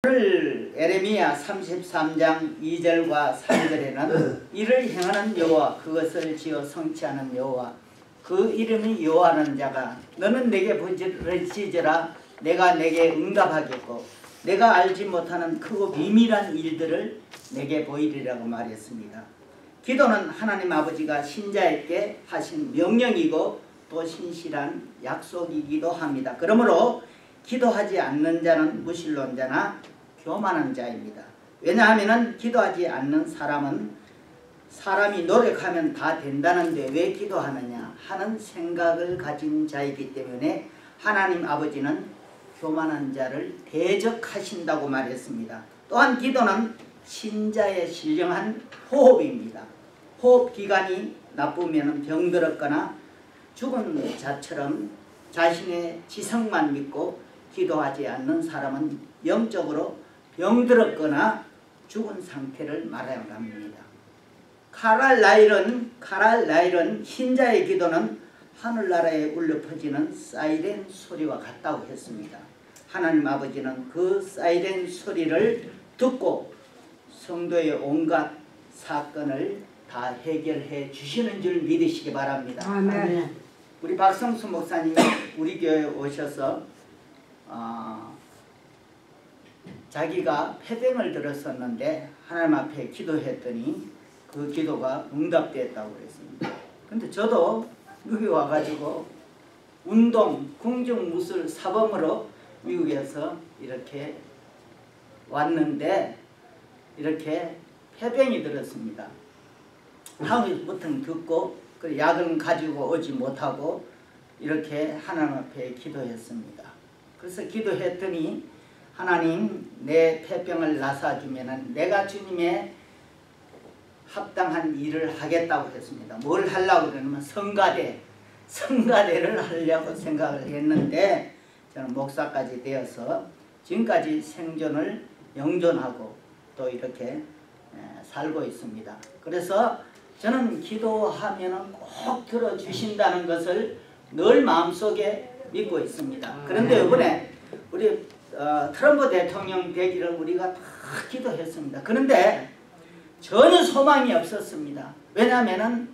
오늘 에레미야 33장 2절과 3절에는 이를 행하는 여호와 그것을 지어 성취하는 여호와 그 이름이 여호와라는 자가 너는 내게 부르짖으라 내가 내게 응답하겠고 내가 알지 못하는 크고 비밀한 일들을 내게 보이리라고 말했습니다. 기도는 하나님 아버지가 신자에게 하신 명령이고 또 신실한 약속이기도 합니다. 그러므로 기도하지 않는 자는 무신론자나 교만한 자입니다. 왜냐하면 기도하지 않는 사람은 사람이 노력하면 다 된다는데 왜 기도하느냐 하는 생각을 가진 자이기 때문에 하나님 아버지는 교만한 자를 대적하신다고 말했습니다. 또한 기도는 신자의 신령한 호흡입니다. 호흡기관이 나쁘면 병들었거나 죽은 자처럼 자신의 지성만 믿고 기도하지 않는 사람은 영적으로 병들었거나 죽은 상태를 말합니다. 카랄 라일은 신자의 기도는 하늘나라에 울려 퍼지는 사이렌 소리와 같다고 했습니다. 하나님 아버지는 그 사이렌 소리를 듣고 성도의 온갖 사건을 다 해결해 주시는 줄 믿으시기 바랍니다. 아멘. 우리 박성수 목사님이 우리 교회에 오셔서 자기가 폐병을 들었었는데 하나님 앞에 기도했더니 그 기도가 응답됐다고 그랬습니다. 근데 저도 여기 와가지고 운동, 궁중무술 사범으로 미국에서 이렇게 왔는데 이렇게 폐병이 들었습니다. 하루부터 듣고 그 약은 가지고 오지 못하고 이렇게 하나님 앞에 기도했습니다. 그래서 기도했더니 하나님 내 폐병을 나사주면 내가 주님의 합당한 일을 하겠다고 했습니다. 뭘 하려고 그러냐면 성가대를 하려고 생각을 했는데 저는 목사까지 되어서 지금까지 생존을 영존하고 또 이렇게 살고 있습니다. 그래서 저는 기도하면 꼭 들어주신다는 것을 늘 마음속에 믿고 있습니다. 그런데 이번에 우리 트럼프 대통령 되기를 우리가 다 기도했습니다. 그런데 전혀 소망이 없었습니다. 왜냐하면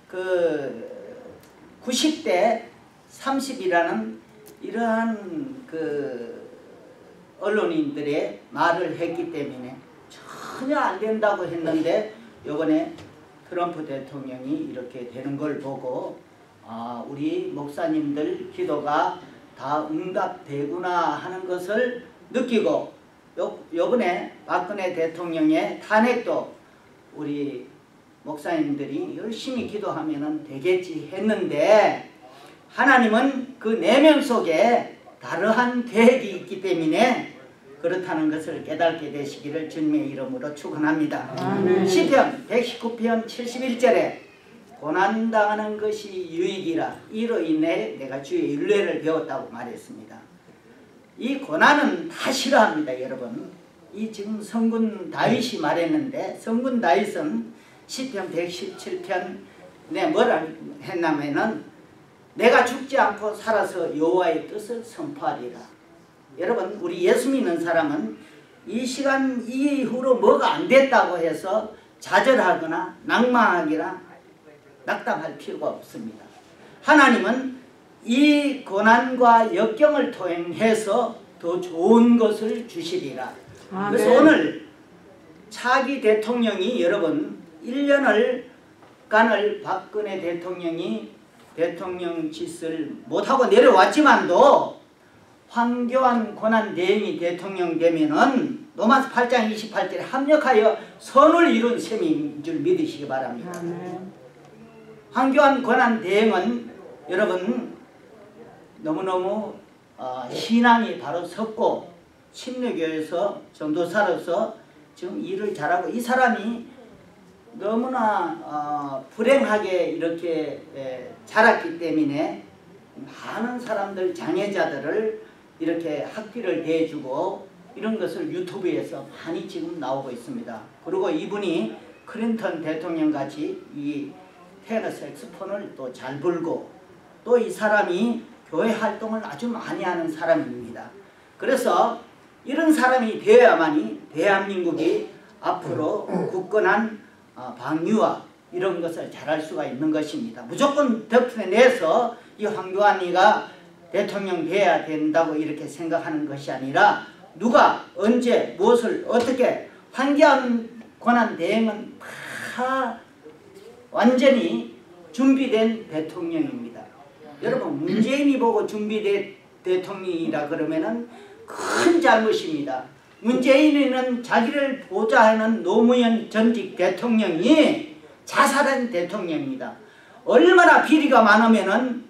그 90대 30이라는 이러한 그 언론인들의 말을 했기 때문에 전혀 안 된다고 했는데 이번에 트럼프 대통령이 이렇게 되는 걸 보고 우리 목사님들 기도가 다 응답되구나 하는 것을 느끼고 요번에 박근혜 대통령의 탄핵도 우리 목사님들이 열심히 기도하면 되겠지 했는데 하나님은 그 내면 속에 다르한 계획이 있기 때문에 그렇다는 것을 깨닫게 되시기를 주님의 이름으로 축원합니다. 시편 119편 71절에 고난당하는 것이 유익이라 이로 인해 내가 주의 율례를 배웠다고 말했습니다. 이 고난은 다 싫어합니다. 여러분 이 지금 성군 다윗이 말했는데 성군 다윗은 시편 117편에 뭐라 했냐면은 내가 죽지 않고 살아서 여호와의 뜻을 선포하리라. 여러분 우리 예수 믿는 사람은 이 시간 이후로 뭐가 안 됐다고 해서 좌절하거나 낭망하거나 낙담할 필요가 없습니다. 하나님은 이 고난과 역경을 통해서 더 좋은 것을 주시리라. 그래서 오늘 차기 대통령이 여러분 1년간을 박근혜 대통령이 대통령 짓을 못하고 내려왔지만도 황교안 권한대행이 대통령 되면은 로마서 8장 28절에 합력하여 선을 이룬 셈인 줄 믿으시기 바랍니다. 황교안 권한대행은 여러분 너무너무 신앙이 바로 섰고 침례교에서 전도사로서 지금 일을 잘하고 이 사람이 너무나 불행하게 이렇게 자랐기 때문에 많은 사람들 장애자들을 이렇게 학비를 대주고 이런 것을 유튜브에서 많이 지금 나오고 있습니다. 그리고 이분이 클린턴 대통령같이 이 테너 색소폰을 또 잘 불고 또 이 사람이 교회 활동을 아주 많이 하는 사람입니다. 그래서 이런 사람이 되어야만이 대한민국이 앞으로 굳건한 방위와 이런 것을 잘할 수가 있는 것입니다. 무조건 덮어내서 이 황교안이가 대통령 돼야 된다고 이렇게 생각하는 것이 아니라 누가 언제 무엇을 어떻게 황교안 권한 대행은 다 완전히 준비된 대통령입니다. 여러분 문재인이 보고 준비된 대통령이라 그러면은 큰 잘못입니다. 문재인은 자기를 보좌하는 노무현 전직 대통령이 자살한 대통령입니다. 얼마나 비리가 많으면은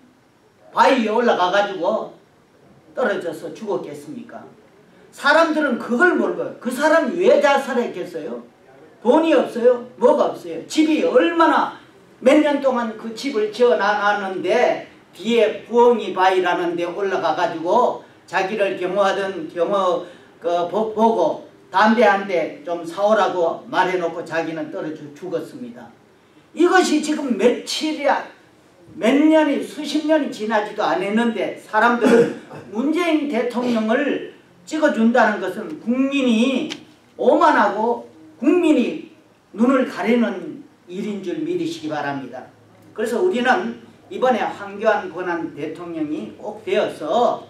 바위에 올라가 가지고 떨어져서 죽었겠습니까? 사람들은 그걸 모르고 그 사람이 왜 자살했겠어요? 돈이 없어요? 뭐가 없어요? 집이 얼마나 몇 년 동안 그 집을 지어놨는데 뒤에 부엉이 바위라는 데 올라가 가지고 자기를 경호하던 보고 담배 한 대 좀 사오라고 말해놓고 자기는 떨어져 죽었습니다. 이것이 지금 며칠이야 몇 년이 수십 년이 지나지도 않았는데 사람들은 문재인 대통령을 찍어준다는 것은 국민이 오만하고 국민이 눈을 가리는 일인 줄 믿으시기 바랍니다. 그래서 우리는 이번에 황교안 권한 대통령이 꼭 되어서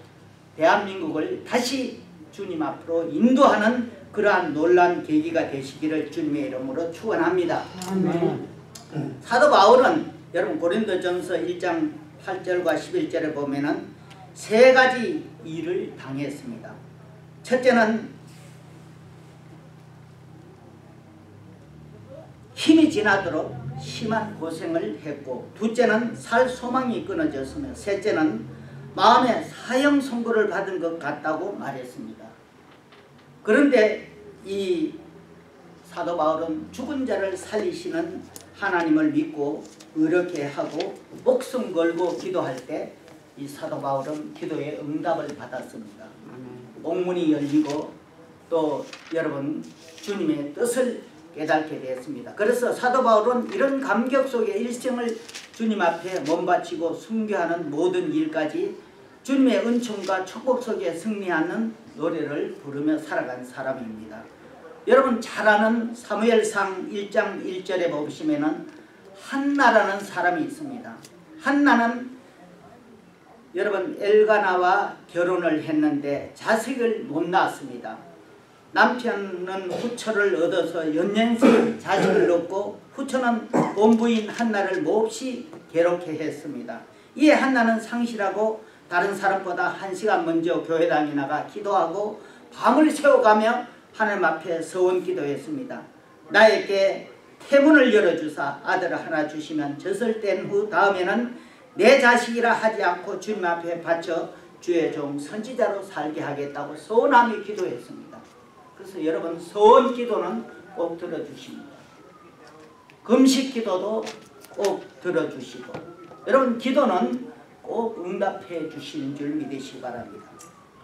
대한민국을 다시 주님 앞으로 인도하는 그러한 놀라운 계기가 되시기를 주님의 이름으로 축원합니다. 사도 바울은 여러분 고린도전서 1장 8절과 11절에 보면은 세 가지 일을 당했습니다. 첫째는 힘이 지나도록 심한 고생을 했고, 둘째는 살 소망이 끊어졌으며, 셋째는 마음에 사형 선고를 받은 것 같다고 말했습니다. 그런데 이 사도 바울은 죽은 자를 살리시는 하나님을 믿고 의롭게 하고 목숨 걸고 기도할 때 이 사도 바울은 기도에 응답을 받았습니다. 옥문이 열리고 또 여러분 주님의 뜻을 깨닫게 되었습니다. 그래서 사도 바울은 이런 감격 속에 일생을 주님 앞에 몸바치고 순교하는 모든 일까지 주님의 은총과 축복 속에 승리하는 노래를 부르며 살아간 사람입니다. 여러분 잘 아는 사무엘상 1장 1절에 보시면은 한나라는 사람이 있습니다. 한나는 여러분 엘가나와 결혼을 했는데 자식을 못 낳았습니다. 남편은 후처를 얻어서 연년생 자식을 얻고 후처는 본부인 한나를 몹시 괴롭게 했습니다. 이에 한나는 상실하고 다른 사람보다 1시간 먼저 교회당에 나가 기도하고 밤을 새워가며 하나님 앞에 서원 기도했습니다. 나에게 태문을 열어주사 아들을 하나 주시면 젖을 뗀 후 다음에는 내 자식이라 하지 않고 주님 앞에 바쳐 주의 종 선지자로 살게 하겠다고 서원하며 기도했습니다. 그래서 여러분 서원 기도는 꼭 들어주십니다. 금식 기도도 꼭 들어주시고 여러분 기도는 꼭 응답해 주시는 줄 믿으시기 바랍니다.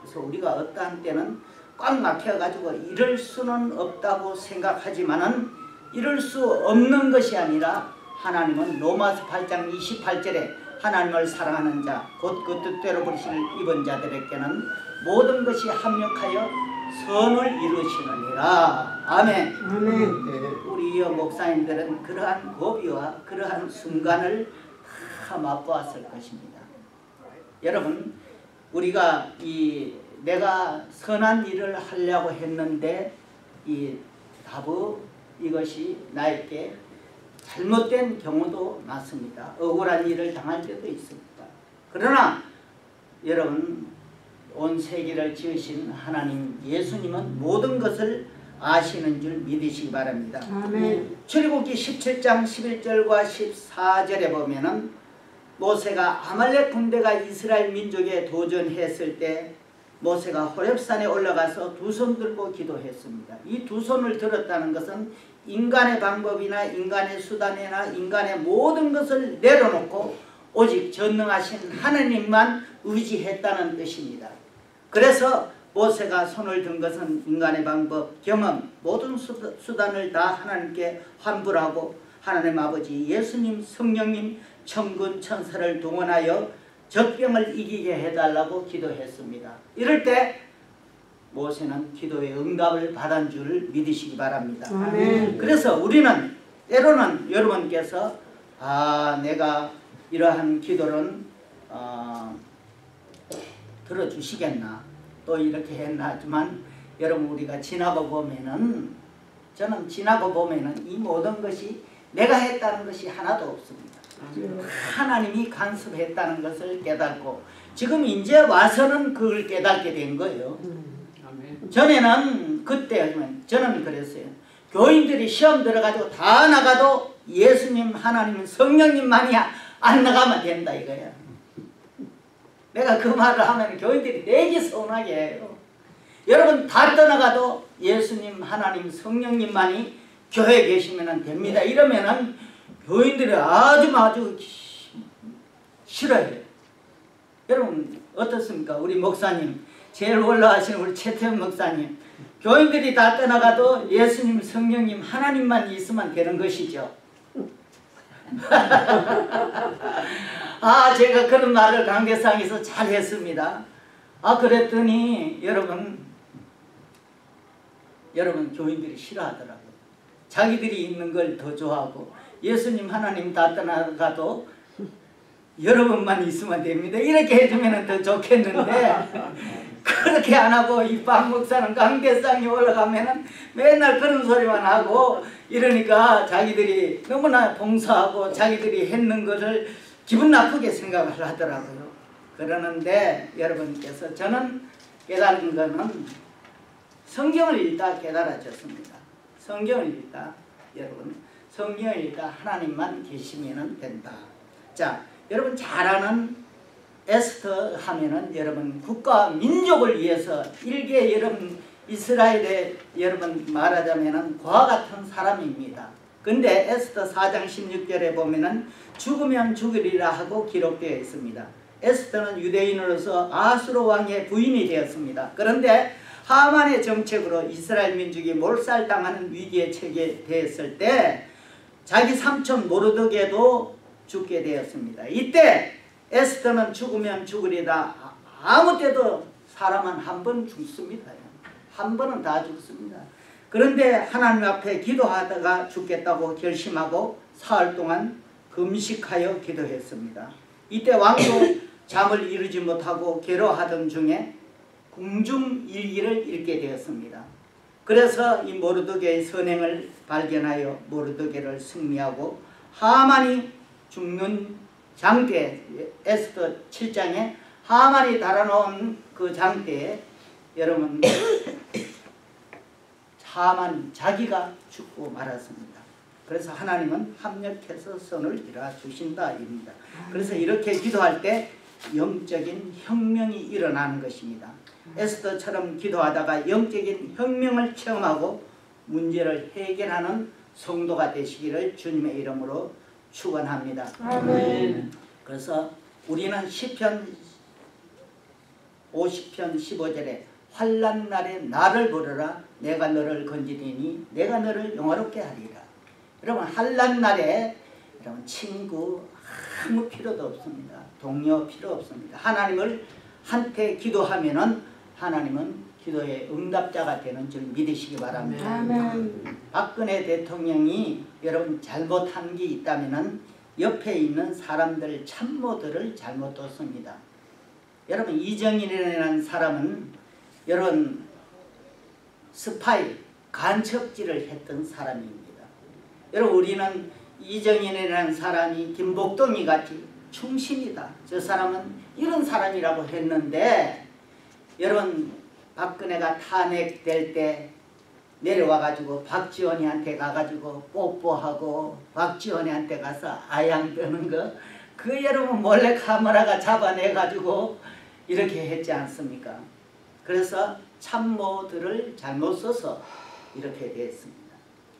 그래서 우리가 어떠한 때는 꽉 막혀가지고 이럴 수는 없다고 생각하지만은 이럴 수 없는 것이 아니라 하나님은 로마서 8장 28절에 하나님을 사랑하는 자 곧 그 뜻대로 부르실 입은 자들에게는 모든 것이 합력하여 선을 이루시느니라. 아멘. 우리 목사님들은 그러한 고비와 그러한 순간을 다 맛보았을 것입니다. 여러분 우리가 내가 선한 일을 하려고 했는데 이것이 나에게 잘못된 경우도 많습니다. 억울한 일을 당할 때도 있습니다. 그러나 여러분 온 세계를 지으신 하나님 예수님은 모든 것을 아시는 줄 믿으시기 바랍니다. 아멘. 출애굽기 17장 11절과 14절에 보면은 모세가 아말렉 군대가 이스라엘 민족에 도전했을 때 모세가 호렙산에 올라가서 두 손 들고 기도했습니다. 이 두 손을 들었다는 것은 인간의 방법이나 인간의 수단이나 인간의 모든 것을 내려놓고 오직 전능하신 하나님만 의지했다는 뜻입니다. 그래서 모세가 손을 든 것은 인간의 방법, 경험, 모든 수단을 다 하나님께 환불하고 하나님 아버지, 예수님, 성령님, 천군, 천사를 동원하여 적병을 이기게 해달라고 기도했습니다. 이럴 때 모세는 기도의 응답을 받은 줄 믿으시기 바랍니다. 아멘. 그래서 우리는 때로는 여러분께서 내가 이러한 기도는 들어주시겠나 또 이렇게 했나 하지만 여러분 우리가 지나고 보면은 저는 지나고 보면은 이 모든 것이 내가 했다는 것이 하나도 없습니다. 하나님이 간섭했다는 것을 깨닫고 지금 이제 와서는 그걸 깨닫게 된 거예요. 전에는 그때 저는 그랬어요. 교인들이 시험 들어가지고 다 나가도 예수님 하나님 성령님만이 안 나가면 된다 이거야. 내가 그 말을 하면 교인들이 되게 서운하게 해요. 여러분 다 떠나가도 예수님 하나님 성령님만이 교회에 계시면 됩니다. 이러면은 교인들이 아주 싫어해요. 여러분 어떻습니까? 우리 목사님 제일 올라가신 우리 최태원 목사님 교인들이 다 떠나가도 예수님 성령님 하나님만 있으면 되는 것이죠. 제가 그런 말을 강대상에서 잘 했습니다. 그랬더니 여러분 교인들이 싫어하더라고요. 자기들이 있는 걸 더 좋아하고 예수님 하나님 다 떠나가도 여러분만 있으면 됩니다. 이렇게 해주면 더 좋겠는데 그렇게 안 하고 이 박 목사는 강대상에 올라가면은 맨날 그런 소리만 하고 이러니까 자기들이 너무나 봉사하고 자기들이 했는 것을 기분 나쁘게 생각을 하더라고요. 그러는데 여러분께서 저는 깨달은 거는 성경을 읽다 깨달아졌습니다. 성경을 읽다 여러분 성경을 읽다 하나님만 계시면 된다. 자 여러분 잘 아는 에스더 하면은 여러분 국가 민족을 위해서 일개 여러분 이스라엘에 여러분 말하자면은 고아 같은 사람입니다. 근데 에스더 4장 16절에 보면은 죽으면 죽으리라 하고 기록되어 있습니다. 에스더는 유대인으로서 아수르 왕의 부인이 되었습니다. 그런데 하만의 정책으로 이스라엘 민족이 몰살당하는 위기에 처하게 되었을 때 자기 삼촌 모르드게도 죽게 되었습니다. 이때 에스더는 죽으면 죽으리다. 아무 때도 사람은 한 번 죽습니다. 한 번은 다 죽습니다. 그런데 하나님 앞에 기도하다가 죽겠다고 결심하고 사흘 동안 금식하여 기도했습니다. 이때 왕도 잠을 이루지 못하고 괴로워하던 중에 궁중일기를 읽게 되었습니다. 그래서 이 모르드게의 선행을 발견하여 모르드게를 승리하고 하만이 죽는 장대 에스더 7장에 하만이 달아놓은 그 장대에 여러분 하만 자기가 죽고 말았습니다. 그래서 하나님은 합력해서 선을 이루어 주신다 입니다. 그래서 이렇게 기도할 때 영적인 혁명이 일어나는 것입니다. 에스더처럼 기도하다가 영적인 혁명을 체험하고 문제를 해결하는 성도가 되시기를 주님의 이름으로 축원합니다. 아멘. 그래서 우리는 시편 50편 15절에 환난 날에 나를 부르라 내가 너를 건지리니 내가 너를 영화롭게 하리라. 여러분 환난 날에 여러분 친구 아무 필요도 없습니다. 동료 필요 없습니다. 하나님을 한테 기도하면은 하나님은 기도의 응답자가 되는 줄 믿으시기 바랍니다. 아멘. 박근혜 대통령이 여러분 잘못한 게 있다면은 옆에 있는 사람들 참모들을 잘못 뒀습니다. 여러분 이정일이라는 사람은 여러분 스파이 간첩질을 했던 사람입니다. 여러분 우리는 이정일이라는 사람이 김복동이 같이 충신이다. 저 사람은 이런 사람이라고 했는데 여러분 박근혜가 탄핵될 때 내려와가지고 박지원이한테 가가지고 뽀뽀하고 박지원이한테 가서 아양 뜨는 거 그 여러분 몰래 카메라가 잡아내가지고 이렇게 했지 않습니까? 그래서 참모들을 잘못 써서 이렇게 됐습니다.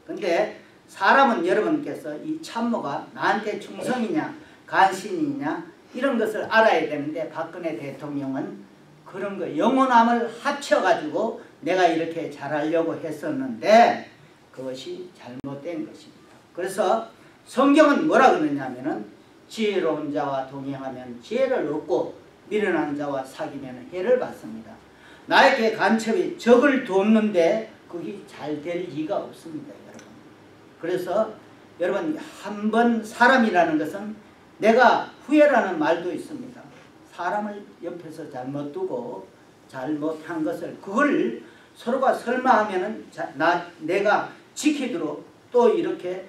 근데 사람은 여러분께서 이 참모가 나한테 충성이냐 간신이냐 이런 것을 알아야 되는데 박근혜 대통령은 그런 거 영혼함을 합쳐가지고 내가 이렇게 잘하려고 했었는데 그것이 잘못된 것입니다. 그래서 성경은 뭐라 그러냐면은 지혜로운 자와 동행하면 지혜를 얻고 미련한 자와 사귀면 해를 받습니다. 나에게 간첩이 적을 돕는데 그게 잘 될 리가 없습니다, 여러분. 그래서 여러분, 한번 사람이라는 것은 내가 후회라는 말도 있습니다. 사람을 옆에서 잘못 두고 잘못한 것을 그걸 서로가 설마하면은 내가 지키도록 또 이렇게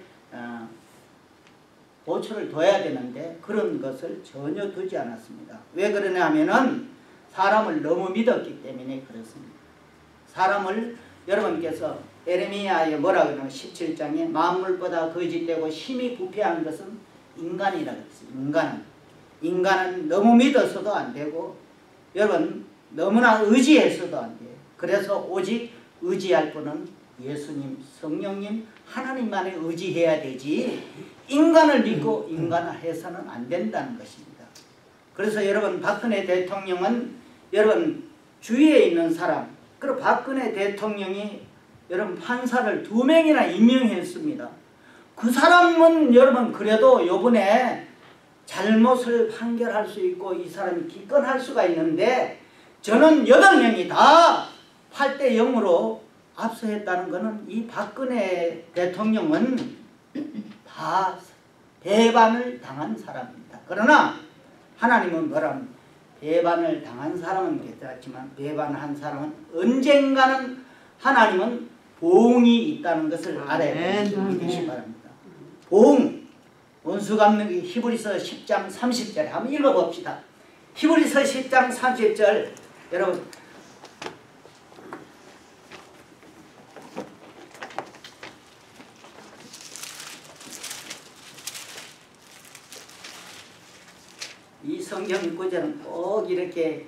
보초를 둬야 되는데 그런 것을 전혀 두지 않았습니다. 왜 그러냐 하면은 사람을 너무 믿었기 때문에 그렇습니다. 사람을 여러분께서 에레미야에 뭐라 그러냐면 17장에 만물보다 거짓되고 심히 부패한 것은 인간이라고 했어요. 인간은 너무 믿어서도 안 되고 여러분 너무나 의지해서도 안 돼요. 그래서 오직 의지할 분은 예수님, 성령님, 하나님만에 의지해야 되지 인간을 믿고 인간을 해서는 안 된다는 것입니다. 그래서 여러분 박근혜 대통령은 여러분 주위에 있는 사람, 그리고 박근혜 대통령이 여러분 판사를 2명이나 임명했습니다. 그 사람은 여러분 그래도 요번에 잘못을 판결할 수 있고 이 사람이 기권할 수가 있는데 저는 8명이 다 8대 0으로 압수했다는 것은 이 박근혜 대통령은 다 배반을 당한 사람입니다. 그러나 하나님은 뭐라면 배반을 당한 사람은 괜찮지만 배반한 사람은 언젠가는 하나님은 보응이 있다는 것을 알아야 되시기 바랍니다. 보응, 원수 갚는 게 히브리서 10장 30절에 한번 읽어봅시다. 히브리서 10장 30절 여러분 이 성경 구절은 꼭 이렇게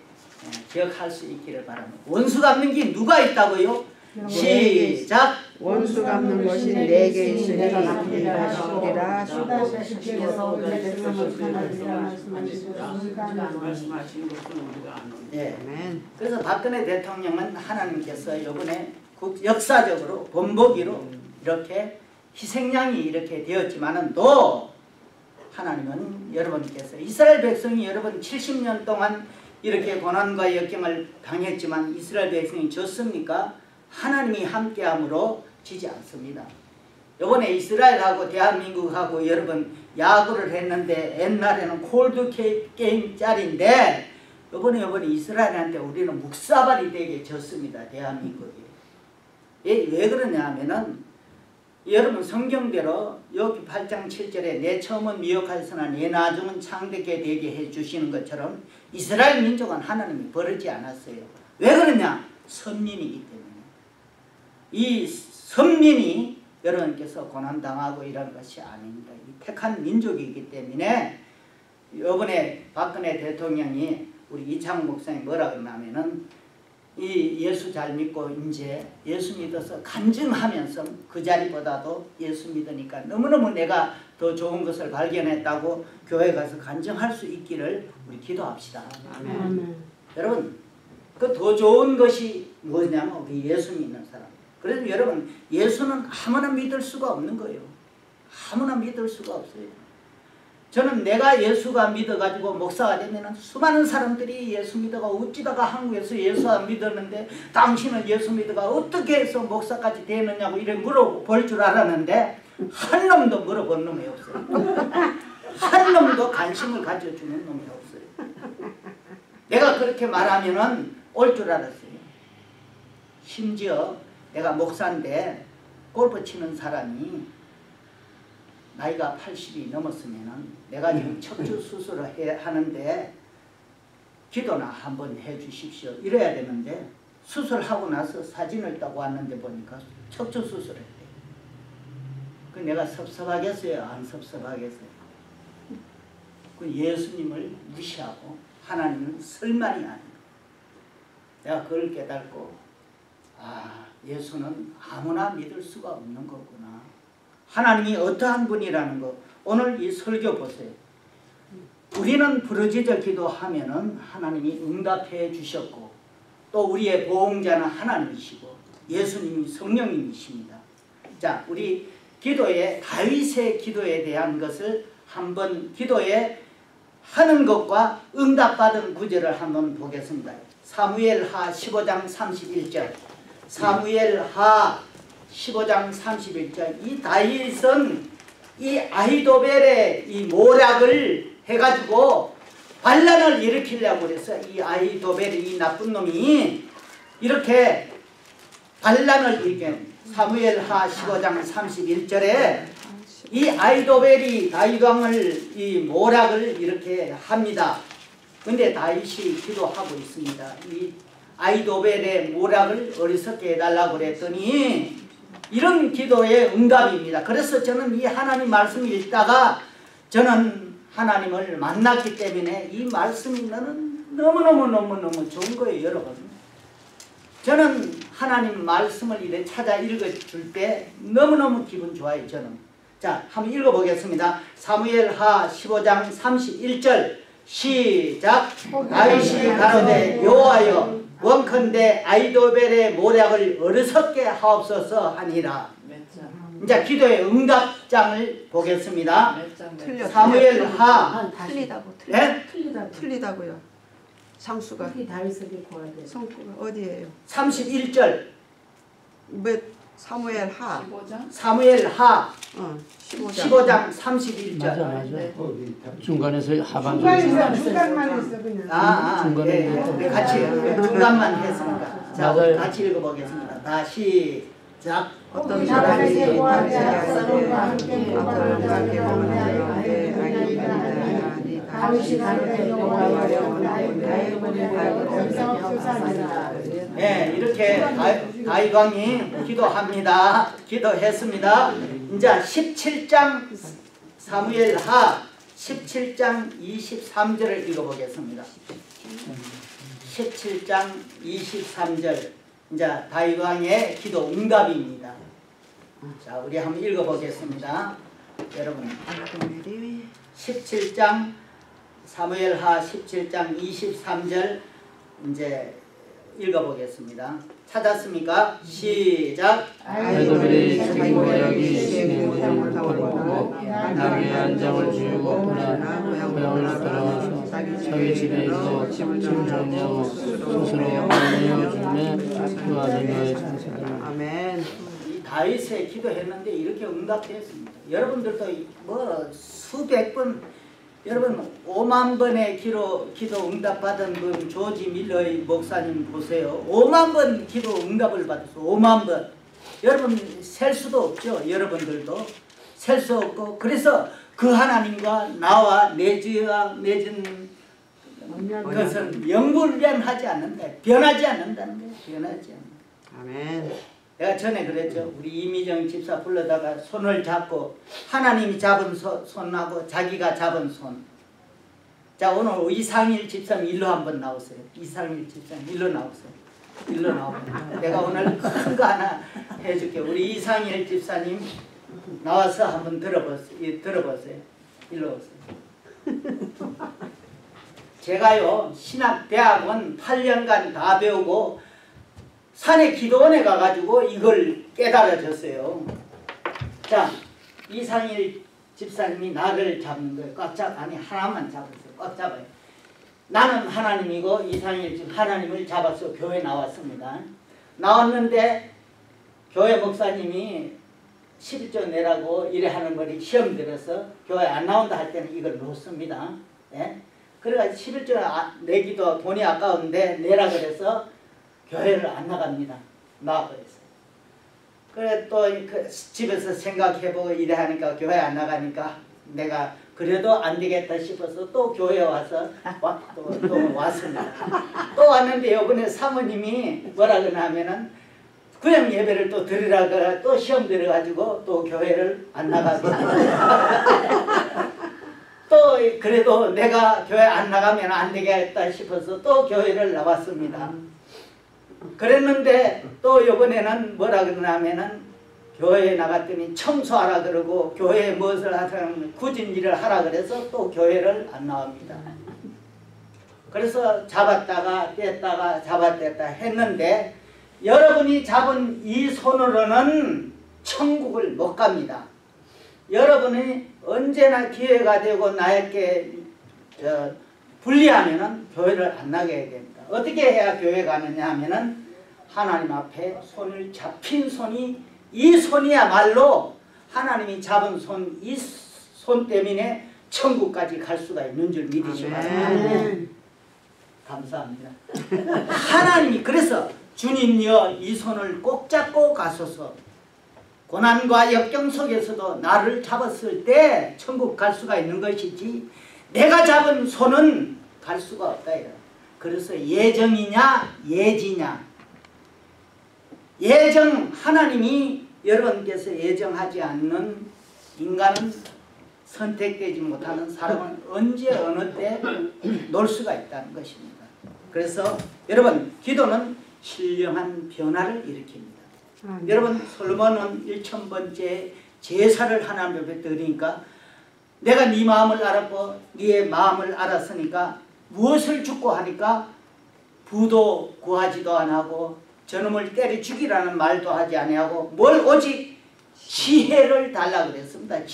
기억할 수 있기를 바랍니다. 원수 갚는 게 누가 있다고요? 시작! 원수 갚는 것이 내게 있으니 내가 시키리라. 예. 그래서 박근혜 대통령은 하나님께서 이번에 역사적으로 본보기로 이렇게 희생양이 이렇게 되었지만은 또 하나님은 여러분께서 이스라엘 백성이 여러분 70년 동안 이렇게 고난과 역경을 당했지만 이스라엘 백성이 졌습니까? 하나님이 함께함으로 지지 않습니다. 이번에 이스라엘하고 대한민국하고 여러분 야구를 했는데 옛날에는 콜드 게임 짤인데 이번에 이스라엘한테 우리는 묵사발이 되게 졌습니다. 대한민국이. 왜 그러냐 하면은 여러분 성경대로 여기 8장 7절에 내 처음은 미혹하였으나 내 나중은 창대케 되게 해주시는 것처럼 이스라엘 민족은 하나님이 버리지 않았어요. 왜 그러냐? 선민이기 때문에. 이 선민이 여러분께서 고난당하고 이런 것이 아닙니다. 이 택한 민족이기 때문에 이번에 박근혜 대통령이 우리 이창훈 목사님이 뭐라 그러냐면은 이 예수 잘 믿고 이제 예수 믿어서 간증하면서 그 자리보다도 예수 믿으니까 너무너무 내가 더 좋은 것을 발견했다고 교회 가서 간증할 수 있기를 우리 기도합시다. 아멘. 여러분 그 더 좋은 것이 뭐냐면 우리 예수 믿는 사람. 그래서 여러분 예수는 아무나 믿을 수가 없는 거예요. 아무나 믿을 수가 없어요. 저는 내가 예수가 믿어가지고 목사가 되면 수많은 사람들이 예수 믿어가 어찌다가 한국에서 예수 안 믿었는데 당신은 예수 믿어가 어떻게 해서 목사까지 되느냐고 이래 물어볼 줄 알았는데 한 놈도 물어본 놈이 없어요. 한 놈도 관심을 가져주는 놈이 없어요. 내가 그렇게 말하면은 올 줄 알았어요. 심지어 내가 목사인데 골프 치는 사람이 나이가 80이 넘었으면은 내가 지금 척추 수술을 하는데 기도나 한번 해주십시오. 이래야 되는데 수술하고 나서 사진을 따고 왔는데 보니까 척추 수술했대. 그 내가 섭섭하겠어요? 안 섭섭하겠어요? 그 예수님을 무시하고 하나님은 설만이 아닙니다. 내가 그걸 깨닫고 아 예수는 아무나 믿을 수가 없는 거구나. 하나님이 어떠한 분이라는 거 오늘 이 설교 보세요. 우리는 부르짖어 기도하면은 하나님이 응답해 주셨고 또 우리의 보응자는 하나님이시고 예수님이 성령님이십니다. 자, 우리 기도의 다윗의 기도에 대한 것을 한번 기도에 하는 것과 응답받은 구절을 한번 보겠습니다. 사무엘하 15장 31절. 사무엘하 15장 31절. 이 다윗은 이 아히도벨의 이 모략을 해가지고 반란을 일으키려고 그래서 이 아히도벨의 이 나쁜 놈이 이렇게 반란을 일으켜. 사무엘하 15장 31절에 이 아히도벨이 다윗 왕을 이 모략을 이렇게 합니다. 근데 다윗이 기도하고 있습니다. 이 아히도벨의 모략을 어리석게 해달라고 그랬더니 이런 기도의 응답입니다. 그래서 저는 이 하나님 말씀을 읽다가 저는 하나님을 만났기 때문에 이 말씀이 너무너무 좋은 거예요, 여러분. 저는 하나님 말씀을 이렇게 찾아 읽어줄 때 너무너무 기분 좋아요, 저는. 자, 한번 읽어보겠습니다. 사무엘하 15장 31절 시작. 다윗이 가로되 여호와여 원컨대 아히도벨의 모략을 어리석게 하옵소서 하니라. 이제 기도의 응답장을 보겠습니다. 사무엘하 틀리다고요. 상수가 성구가 어디예요? 31절. 몇 사무엘하 15장 31절. 맞아. 중간에서 하반 중간만 했어 그냥. 중간에 네, 같이 중간만 했습니다. 자, 맞아요. 같이 읽어보겠습니다. 다 시작. 어떤 사람이 단체하되 함께 네, 이렇게 다윗 왕이 기도합니다. 기도했습니다. 이제 17장 사무엘하 17장 23절을 읽어보겠습니다. 17장 23절. 이제 다윗 왕의 기도 응답입니다. 자, 우리 한번 읽어보겠습니다. 여러분, 17장 사무엘하 17장 23절 이제 읽어보겠습니다. 찾았습니까? 시작. 아히도벨이 자기 모략이 시내 무장을 털고 나귀의 안장을 지우고 고향을 따라와서 자기 집에 있어 짐을 정리하고 스스로 내어주매 그 아들과의 장사다. 아멘. 이 다윗의 기도했는데 이렇게 응답되었습니다. 여러분들도 뭐 수백 번, 여러분 5만 번의 기도 응답받은 분 조지 밀러의 목사님 보세요. 5만 번 기도 응답을 받았어. 5만 번. 여러분 셀 수도 없죠. 여러분들도 셀 수 없고, 그래서 그 하나님과 나와 내 죄와 맺은 그것은 영불변하지 않는다. 변하지 않는다는 거예요. 변하지 않는다. 아멘. 내가 전에 그랬죠. 우리 이미정 집사 불러다가 손을 잡고 하나님이 잡은 손하고 자기가 잡은 손. 자, 오늘 이상일 집사님 일로 한번 나오세요. 이상일 집사님 일로 나오세요. 일로 나오세요. 내가 오늘 큰 거 하나 해줄게. 우리 이상일 집사님 나와서 한번 들어보세요. 일로 오세요. 제가요 신학대학원 8년간 다 배우고 산에 기도원에 가가지고 이걸 깨달아졌어요. 자, 이상일 집사님이 나를 잡는 거예요. 꽉 잡, 아니 하나만 잡았어요. 꽉 잡아요. 나는 하나님이고 이상일 집 하나님을 잡아서 교회 나왔습니다. 나왔는데 교회 목사님이 11조 내라고 이래 하는 거리 시험 들어서 교회 안 나온다 할 때는 이걸 놓습니다. 예? 그래가지고 11조 내기도 돈이 아까운데 내라 그래서 교회를 안 나갑니다. 나와버렸어요. 그래 또 그 집에서 생각해보고 이래 하니까 교회 안 나가니까 내가 그래도 안 되겠다 싶어서 또 교회에 와서 또 왔습니다. 또 왔는데 이번에 사모님이 뭐라 그러냐면은 그냥 예배를 또 드리라고 또 시험 들어가지고 또 교회를 안 나가게 또 그래도 내가 교회 안 나가면 안 되겠다 싶어서 또 교회를 나왔습니다. 그랬는데 또 이번에는 뭐라 그러냐면은 교회에 나갔더니 청소하라 그러고 교회에 무엇을 하라는 굳은 일을 하라 그래서 또 교회를 안 나옵니다. 그래서 잡았다가 뗐다가 잡았댔다 했는데 여러분이 잡은 이 손으로는 천국을 못 갑니다. 여러분이 언제나 기회가 되고 나에게 불리하면은 교회를 안 나가야 됩니다. 어떻게 해야 교회 가느냐 하면은 하나님 앞에 손을 잡힌 손이 이 손이야말로 하나님이 잡은 손, 이 손 때문에 천국까지 갈 수가 있는 줄 믿으시기 바랍니다. 감사합니다. 하나님이 그래서 주님여 이 손을 꼭 잡고 가소서. 고난과 역경 속에서도 나를 잡았을 때 천국 갈 수가 있는 것이지 내가 잡은 손은 갈 수가 없다요. 그래서 예정이냐 예지냐. 예정 하나님이 여러분께서 예정하지 않는 인간은 선택되지 못하는 사람은 언제 어느 때 놀 수가 있다는 것입니다. 그래서 여러분 기도는 신령한 변화를 일으킵니다. 여러분 솔로몬은 1000번째 제사를 하나님 앞에 드리니까 내가 네 마음을 알았고 네의 마음을 알았으니까 무엇을 죽고 하니까 부도 구하지도 안 하고 저놈을 때려 죽이라는 말도 하지 아니하고 뭘 오직 지혜를 달라 그랬습니다.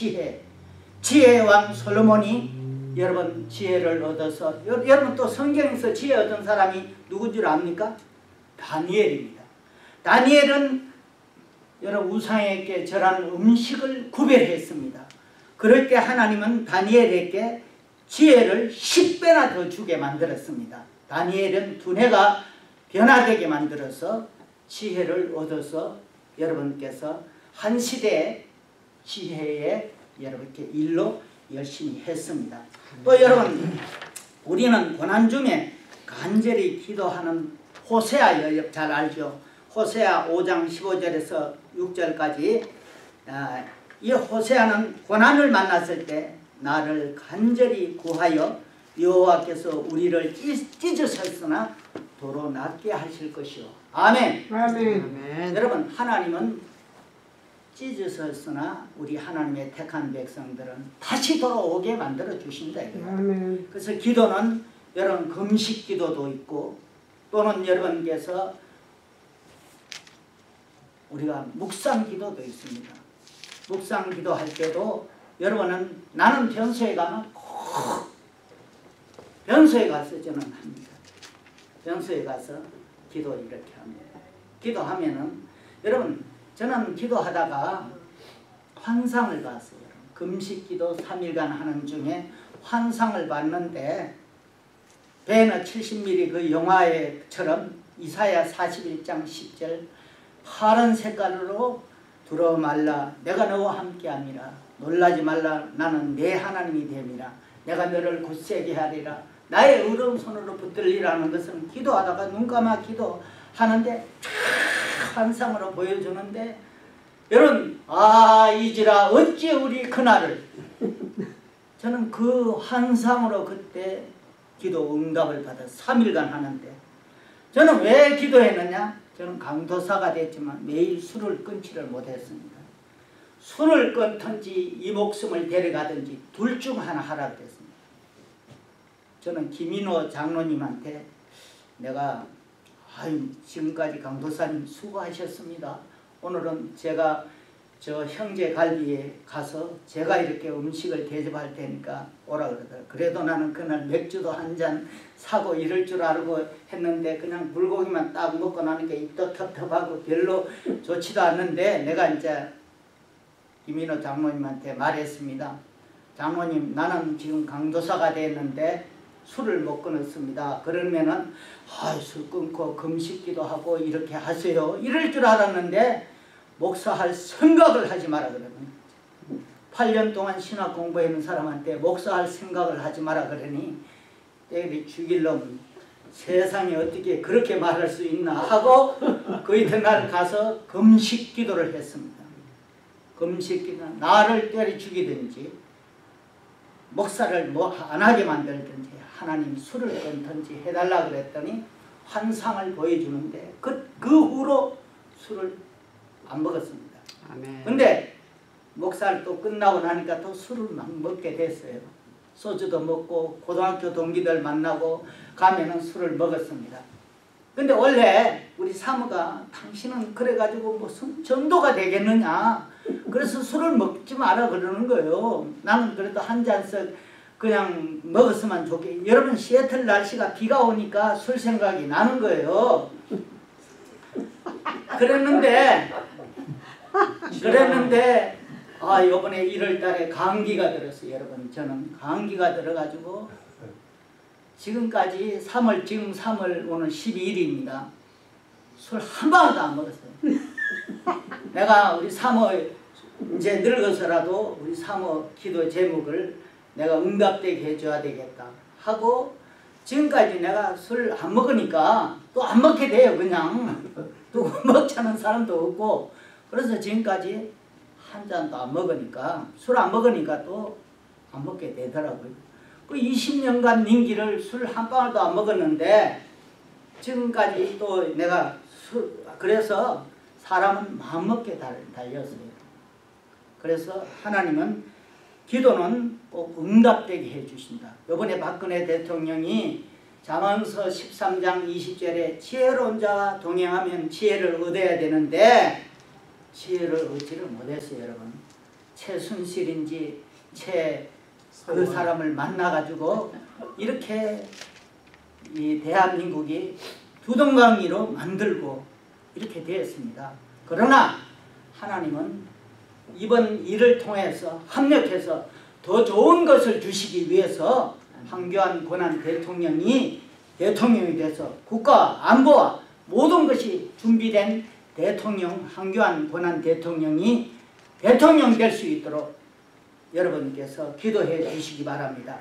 지혜의 왕 솔로몬이 여러분 지혜를 얻어서 여러분 또 성경에서 지혜 얻은 사람이 누군 줄 압니까? 다니엘입니다. 다니엘은 여러분 우상에게 절한 음식을 구별했습니다. 그럴 때 하나님은 다니엘에게 지혜를 10배나 더 주게 만들었습니다. 다니엘은 두뇌가 변화되게 만들어서 지혜를 얻어서 여러분께서 한 시대의 지혜의 여러분께 일로 열심히 했습니다. 또 여러분 우리는 고난 중에 간절히 기도하는 호세아 여역 잘 알죠? 호세아 5장 15절에서 6절까지 이 호세아는 고난을 만났을 때 나를 간절히 구하여 여호와께서 우리를 찢으셨으나 도로 낫게 하실 것이요. 아멘. 아멘. 여러분 하나님은 찢으셨으나 우리 하나님의 택한 백성들은 다시 돌아오게 만들어 주신다. 아멘. 그래서 기도는 여러분 금식 기도도 있고 또는 여러분께서 우리가 묵상 기도도 있습니다. 묵상 기도할 때도 여러분은 나는 변소에 가면 꼭 변소에 가서 저는 합니다. 변소에 가서 기도 이렇게 합니다. 기도하면은 여러분 저는 기도하다가 환상을 봤어요. 금식 기도 3일간 하는 중에 환상을 봤는데 베너 70mm 그 영화에처럼 이사야 41장 10절 파란 색깔로 두려워 말라 내가 너와 함께함이라 놀라지 말라 나는 내 하나님이 됨이라 내가 너를 굳세게 하리라 나의 의로운 손으로 붙들리라는 것은 기도하다가 눈 감아 기도하는데 환상으로 보여주는데 여러분 이지라 어찌 우리 그날을 저는 그 환상으로 그때 기도 응답을 받아 3일간 하는데 저는 왜 기도했느냐? 저는 강도사가 됐지만 매일 술을 끊지를 못했습니다. 술을 끊든지 이 목숨을 데려가든지 둘 중 하나 하라 그랬습니다. 저는 김인호 장로님한테 내가 지금까지 강도사님 수고하셨습니다. 오늘은 제가 저 형제 갈비에 가서 제가 이렇게 음식을 대접할 테니까 오라 그러더라고요. 그래도 나는 그날 맥주도 한 잔 사고 이럴 줄 알고 했는데 그냥 물고기만 딱 먹고 나니까 입도 텁텁하고 별로 좋지도 않는데 내가 이제 김인호 장로님한테 말했습니다. 장로님 나는 지금 강도사가 됐는데 술을 못 끊었습니다. 그러면은 술 끊고 금식기도 하고 이렇게 하세요. 이럴 줄 알았는데 목사할 생각을 하지 마라 그러면 8년 동안 신학 공부했는 사람한테 목사할 생각을 하지 마라 그러니 때리 죽일 놈 세상에 어떻게 그렇게 말할 수 있나 하고 그 이튿날 가서 금식기도를 했습니다. 금식기도 나를 때려 죽이든지 목사를 뭐 안 하게 만들든지 하나님 술을 끊든지 해달라 그랬더니 환상을 보여주는데 그 후로 술을 안 먹었습니다. 아멘. 근데 목살 또 끝나고 나니까 또 술을 막 먹게 됐어요. 소주도 먹고 고등학교 동기들 만나고 가면은 술을 먹었습니다. 근데 원래 우리 사모가 당신은 그래가지고 무슨 전도가 되겠느냐 그래서 술을 먹지 마라 그러는 거예요. 나는 그래도 한 잔씩 그냥 먹었으면 좋게. 여러분 시애틀 날씨가 비가 오니까 술 생각이 나는 거예요. 그랬는데 요번에 1월달에 감기가 들었어요. 여러분 저는 감기가 들어가지고 지금까지 지금 3월 오늘 12일입니다. 술 한 방울도 안 먹었어요. 내가 우리 사모 이제 늙어서라도 우리 사모 기도 제목을 내가 응답되게 해줘야 되겠다 하고 지금까지 내가 술 안 먹으니까 또 안 먹게 돼요. 그냥 또 먹자는 사람도 없고 그래서 지금까지 한 잔도 안 먹으니까 술 안 먹으니까 또 안 먹게 되더라고요. 그 20년간 님기를 술 한 방울도 안 먹었는데 지금까지 또 내가 그래서 사람은 마음먹게 달렸어요. 그래서 하나님은 기도는 꼭 응답되게 해주신다. 이번에 박근혜 대통령이 잠언서 13장 20절에 지혜로운 자와 동행하면 지혜를 얻어야 되는데 지혜를 얻지를 못했어요. 여러분 최순실인지 그 사람을 만나가지고 이렇게 이 대한민국이 두동강리로 만들고 이렇게 되었습니다. 그러나 하나님은 이번 일을 통해서 합력해서 더 좋은 것을 주시기 위해서 황교안 권한 대통령이 대통령이 돼서 국가 안보와 모든 것이 준비된 대통령 황교안 권한 대통령이 대통령 될 수 있도록 여러분께서 기도해 주시기 바랍니다.